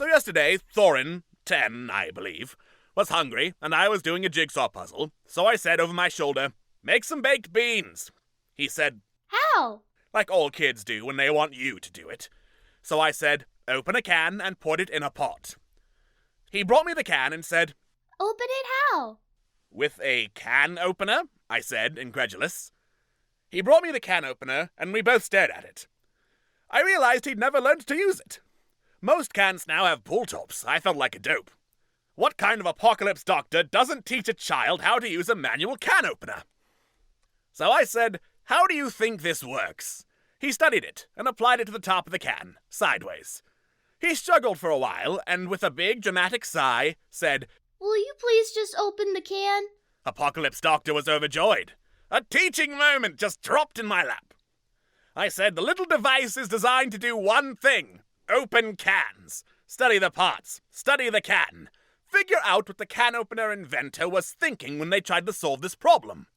So yesterday, Thorin, 10, I believe, was hungry, and I was doing a jigsaw puzzle, so I said over my shoulder, "Make some baked beans." He said, "How?" Like all kids do when they want you to do it. So I said, "Open a can and put it in a pot." He brought me the can and said, "Open it how?" "With a can opener," I said, incredulous. He brought me the can opener, and we both stared at it. I realized he'd never learned to use it. Most cans now have pull tops. I felt like a dope. What kind of apocalypse doctor doesn't teach a child how to use a manual can opener? So I said, "How do you think this works?" He studied it and applied it to the top of the can, sideways. He struggled for a while and, with a big dramatic sigh, said, "Will you please just open the can?" Apocalypse Doctor was overjoyed. A teaching moment just dropped in my lap. I said the little device is designed to do one thing: open cans. Study the parts. Study the can. Figure out what the can opener inventor was thinking when they tried to solve this problem.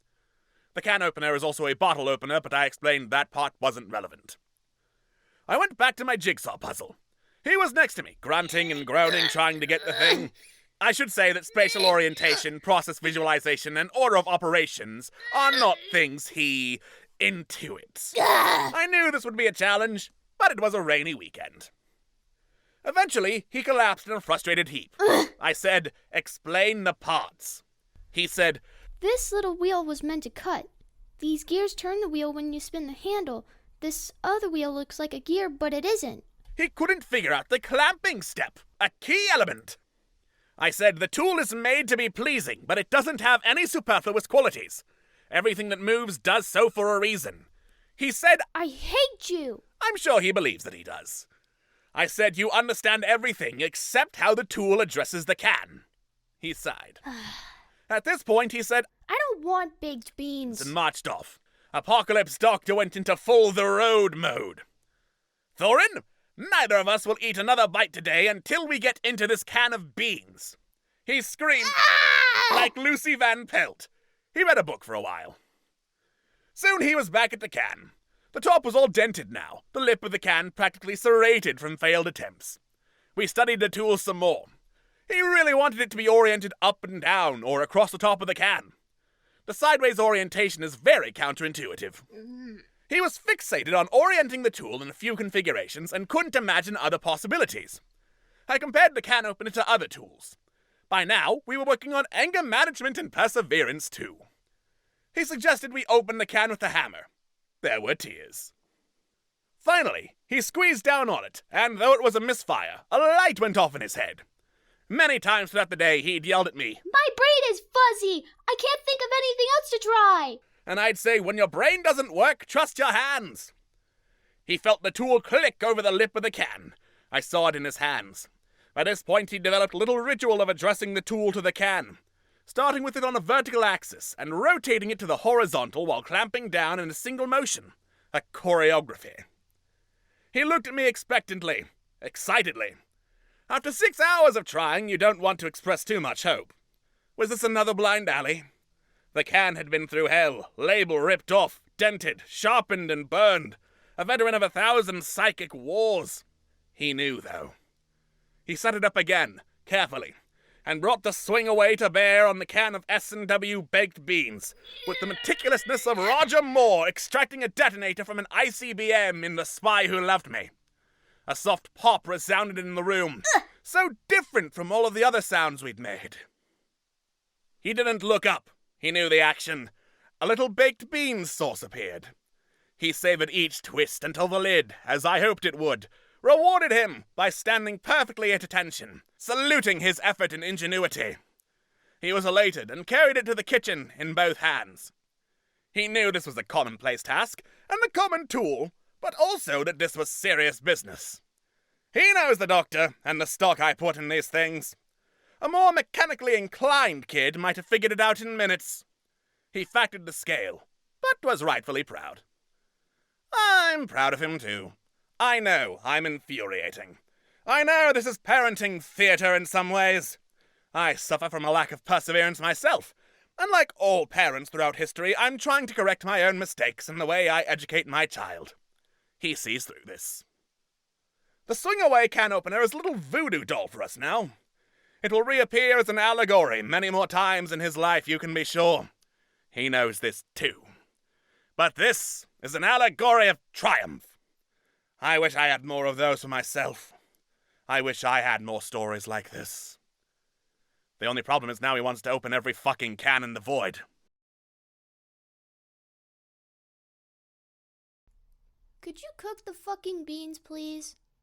The can opener is also a bottle opener, but I explained that part wasn't relevant. I went back to my jigsaw puzzle. He was next to me, grunting and groaning, trying to get the thing. I should say that spatial orientation, process visualization, and order of operations are not things he intuits. I knew this would be a challenge, but it was a rainy weekend. Eventually, he collapsed in a frustrated heap. I said, "Explain the parts." He said, "This little wheel was meant to cut. These gears turn the wheel when you spin the handle. This other wheel looks like a gear, but it isn't." He couldn't figure out the clamping step, a key element. I said, "The tool is made to be pleasing, but it doesn't have any superfluous qualities. Everything that moves does so for a reason." He said, "I hate you." I'm sure he believes that he does. I said, "You understand everything except how the tool addresses the can." He sighed. At this point, he said, "I don't want baked beans," and marched off. Apocalypse Doctor went into full the road mode. "Thorin, neither of us will eat another bite today until we get into this can of beans." He screamed like Lucy Van Pelt. He read a book for a while. Soon he was back at the can. The top was all dented now, the lip of the can practically serrated from failed attempts. We studied the tool some more. He really wanted it to be oriented up and down or across the top of the can. The sideways orientation is very counterintuitive. He was fixated on orienting the tool in a few configurations and couldn't imagine other possibilities. I compared the can opener to other tools. By now, we were working on anger management and perseverance too. He suggested we open the can with a hammer. There were tears. Finally, he squeezed down on it, and though it was a misfire, a light went off in his head. Many times throughout the day, he'd yelled at me, "My brain is fuzzy. I can't think of anything else to try." And I'd say, "When your brain doesn't work, trust your hands." He felt the tool click over the lip of the can. I saw it in his hands. By this point, he developed a little ritual of addressing the tool to the can, starting with it on a vertical axis and rotating it to the horizontal while clamping down in a single motion. A choreography. He looked at me expectantly, excitedly. After 6 hours of trying, you don't want to express too much hope. Was this another blind alley? The can had been through hell, label ripped off, dented, sharpened, and burned. A veteran of 1,000 psychic wars. He knew, though. He set it up again, carefully, and brought the swing away to bear on the can of S&W baked beans, with the meticulousness of Roger Moore extracting a detonator from an ICBM in The Spy Who Loved Me. A soft pop resounded in the room, so different from all of the other sounds we'd made. He didn't look up. He knew the action. A little baked beans sauce appeared. He savored each twist until the lid, as I hoped it would, rewarded him by standing perfectly at attention, saluting his effort and ingenuity. He was elated and carried it to the kitchen in both hands. He knew this was a commonplace task and a common tool, but also that this was serious business. He knows the doctor and the stock I put in these things. A more mechanically inclined kid might have figured it out in minutes. He factored the scale, but was rightfully proud. I'm proud of him too. I know I'm infuriating. I know this is parenting theater in some ways. I suffer from a lack of perseverance myself. And like all parents throughout history, I'm trying to correct my own mistakes in the way I educate my child. He sees through this. The swing-away can opener is a little voodoo doll for us now. It will reappear as an allegory many more times in his life, you can be sure. He knows this too. But this is an allegory of triumph. I wish I had more of those for myself. I wish I had more stories like this. The only problem is now he wants to open every fucking can in the void. Could you cook the fucking beans, please?